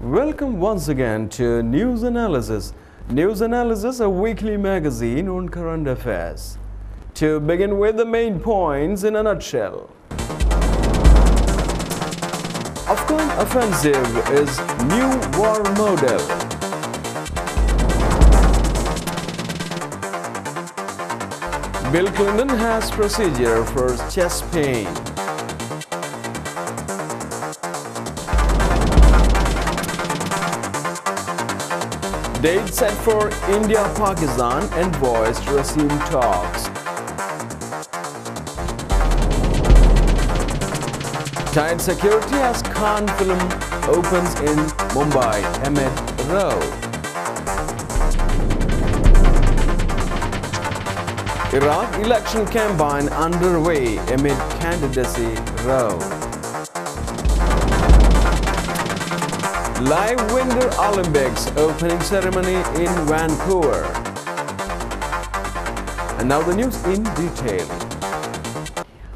Welcome once again to News Analysis. News Analysis, a weekly magazine on current affairs. To begin with the main points in a nutshell. Afghan offensive is new war model. Bill Clinton has procedure for chest pain. Date set for India-Pakistan envoys to resume talks. Tight security as Khan film opens in Mumbai amid row. Iraq election campaign underway amid candidacy row. Live Winter Olympics opening ceremony in Vancouver. And now the news in detail.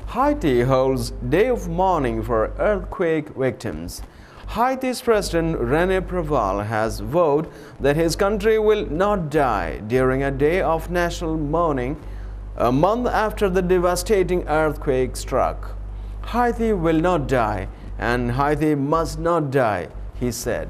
Haiti holds day of mourning for earthquake victims. Haiti's President René Préval has vowed that his country will not die during a day of national mourning, a month after the devastating earthquake struck. Haiti will not die, and Haiti must not die, he said.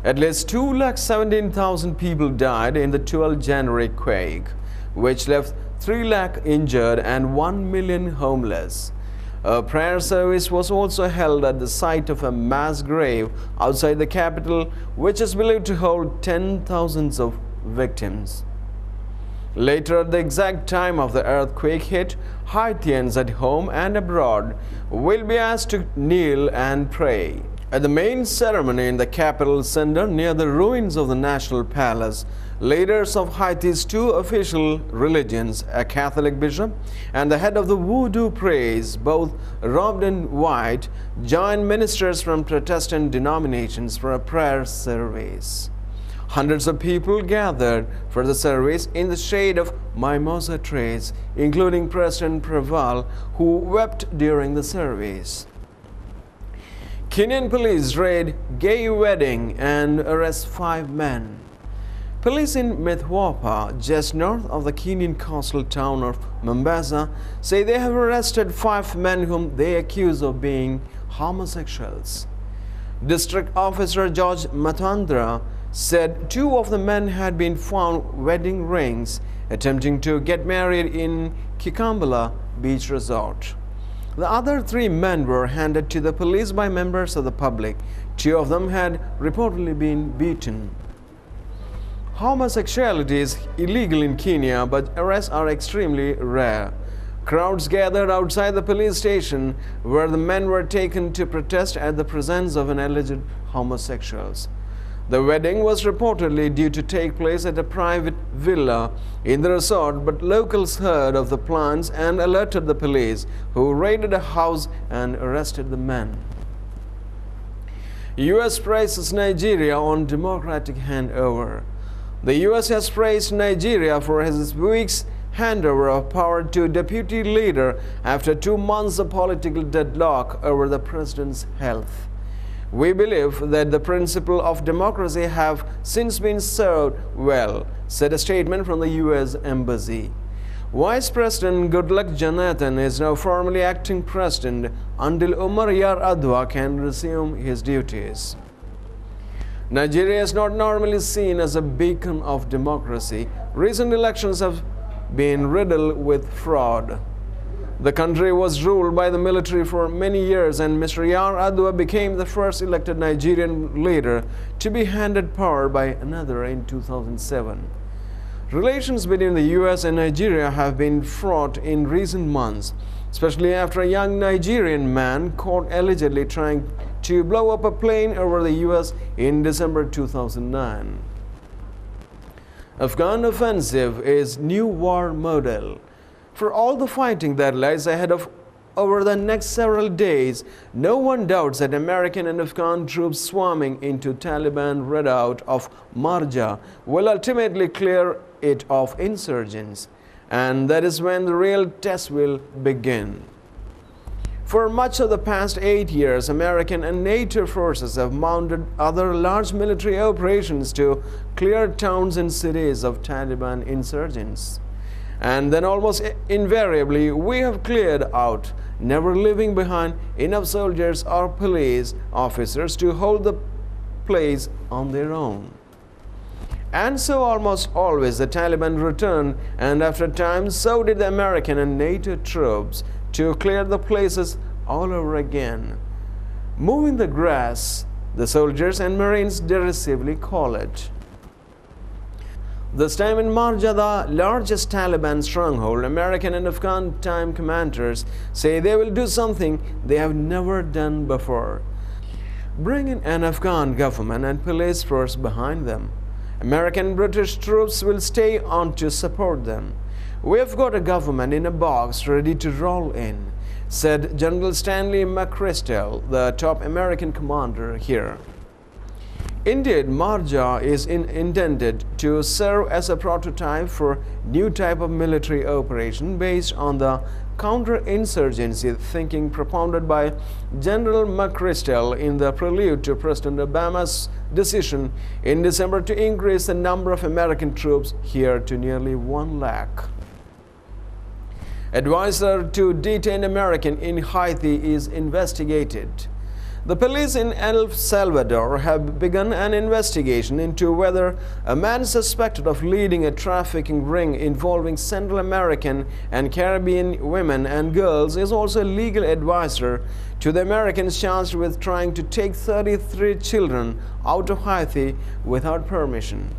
At least 217,000 people died in the 12 January quake, which left 3 lakh injured and 1 million homeless. A prayer service was also held at the site of a mass grave outside the capital, which is believed to hold 10,000 of victims. Later, at the exact time of the earthquake hit, Haitians at home and abroad will be asked to kneel and pray. At the main ceremony in the capital center near the ruins of the National Palace, leaders of Haiti's 2 official religions, a Catholic bishop and the head of the Voodoo praise, both robed in white, joined ministers from Protestant denominations for a prayer service. Hundreds of people gathered for the service in the shade of mimosa trees, including President Préval, who wept during the service. Kenyan police raid gay wedding and arrest 5 men. Police in Methwapa, just north of the Kenyan coastal town of Mombasa, say they have arrested 5 men whom they accuse of being homosexuals. District Officer George Matandra said 2 of the men had been found wedding rings attempting to get married in Kikambala Beach Resort. The other 3 men were handed to the police by members of the public. 2 of them had reportedly been beaten. Homosexuality is illegal in Kenya, but arrests are extremely rare. Crowds gathered outside the police station where the men were taken to protest at the presence of an alleged homosexuals. The wedding was reportedly due to take place at a private villa in the resort, but locals heard of the plans and alerted the police, who raided a house and arrested the men. U.S. praises Nigeria on democratic handover. The U.S. has praised Nigeria for its week's handover of power to deputy leader after 2 months of political deadlock over the president's health. We believe that the principle of democracy have since been served well, said a statement from the U.S. Embassy. Vice President Goodluck Jonathan is now formally acting president until Umar Yar'Adua can resume his duties. Nigeria is not normally seen as a beacon of democracy. Recent elections have been riddled with fraud. The country was ruled by the military for many years, and Mr. Yar'Adua became the first elected Nigerian leader to be handed power by another in 2007. Relations between the U.S. and Nigeria have been fraught in recent months, especially after a young Nigerian man caught allegedly trying to blow up a plane over the U.S. in December 2009. Afghan offensive is new war model. For all the fighting that lies ahead of over the next several days, no one doubts that American and Afghan troops swarming into Taliban redoubt of Marja will ultimately clear it of insurgents, and that is when the real test will begin. For much of the past 8 years, American and NATO forces have mounted other large military operations to clear towns and cities of Taliban insurgents. And then almost invariably, we have cleared out, never leaving behind enough soldiers or police officers to hold the place on their own. And so almost always the Taliban returned, and after time so did the American and NATO troops to clear the places all over again. Moving the grass, the soldiers and Marines derisively call it. This time in Marja, the largest Taliban stronghold, American and Afghan time commanders say they will do something they have never done before. Bring in an Afghan government and police force behind them. American and British troops will stay on to support them. We have got a government in a box ready to roll in, said General Stanley McChrystal, the top American commander here. Indeed, Marja is intended to serve as a prototype for new type of military operation based on the counterinsurgency thinking propounded by General McChrystal in the prelude to President Obama's decision in December to increase the number of American troops here to nearly 1 lakh. Advisor to detained American in Haiti is investigated. The police in El Salvador have begun an investigation into whether a man suspected of leading a trafficking ring involving Central American and Caribbean women and girls is also a legal advisor to the Americans charged with trying to take 33 children out of Haiti without permission.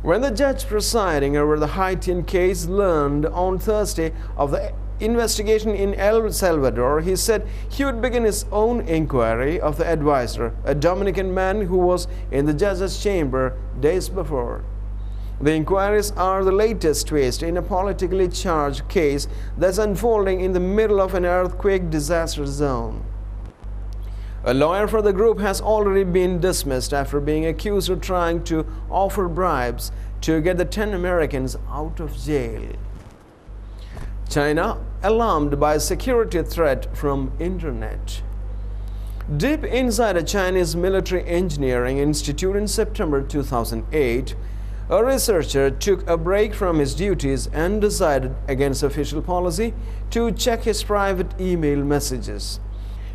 When the judge presiding over the Haitian case learned on Thursday of the investigation in El Salvador, he said he would begin his own inquiry of the advisor, a Dominican man who was in the judge's chamber days before. The inquiries are the latest twist in a politically charged case that's unfolding in the middle of an earthquake disaster zone. A lawyer for the group has already been dismissed after being accused of trying to offer bribes to get the 10 Americans out of jail. China alarmed by a security threat from internet. Deep inside a Chinese military engineering institute in September 2008, a researcher took a break from his duties and decided, against official policy, to check his private email messages.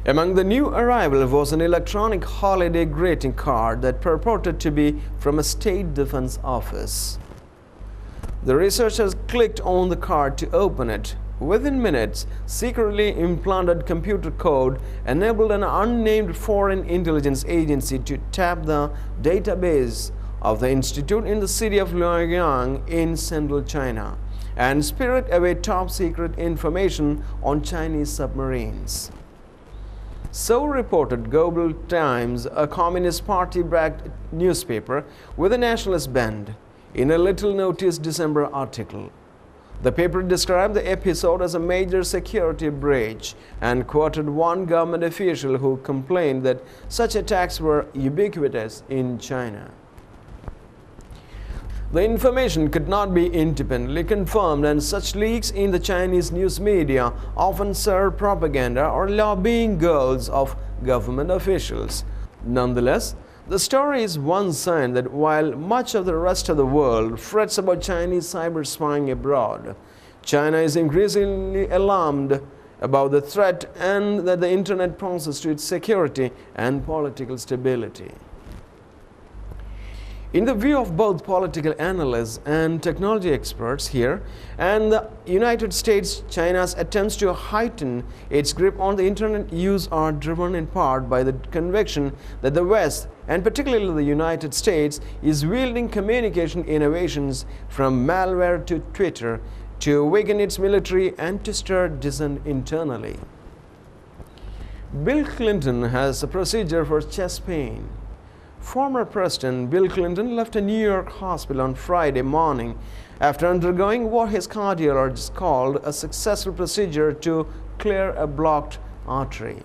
Among the new arrival was an electronic holiday greeting card that purported to be from a state defense office. The researchers clicked on the card to open it. Within minutes, secretly implanted computer code enabled an unnamed foreign intelligence agency to tap the database of the institute in the city of Luoyang in central China and spirit away top-secret information on Chinese submarines. So reported Global Times, a Communist Party-backed newspaper with a nationalist bent, in a little noticed December article. The paper described the episode as a major security breach and quoted one government official who complained that such attacks were ubiquitous in China. The information could not be independently confirmed, and such leaks in the Chinese news media often serve propaganda or lobbying goals of government officials. Nonetheless, the story is one sign that while much of the rest of the world frets about Chinese cyber spying abroad, China is increasingly alarmed about the threat and that the internet poses to its security and political stability. In the view of both political analysts and technology experts here and the United States, China's attempts to heighten its grip on the internet use are driven in part by the conviction that the West, and particularly the United States, is wielding communication innovations from malware to Twitter to weaken its military and to stir dissent internally. Bill Clinton has a procedure for chest pain. Former President Bill Clinton left a New York hospital on Friday morning after undergoing what his cardiologist called a successful procedure to clear a blocked artery.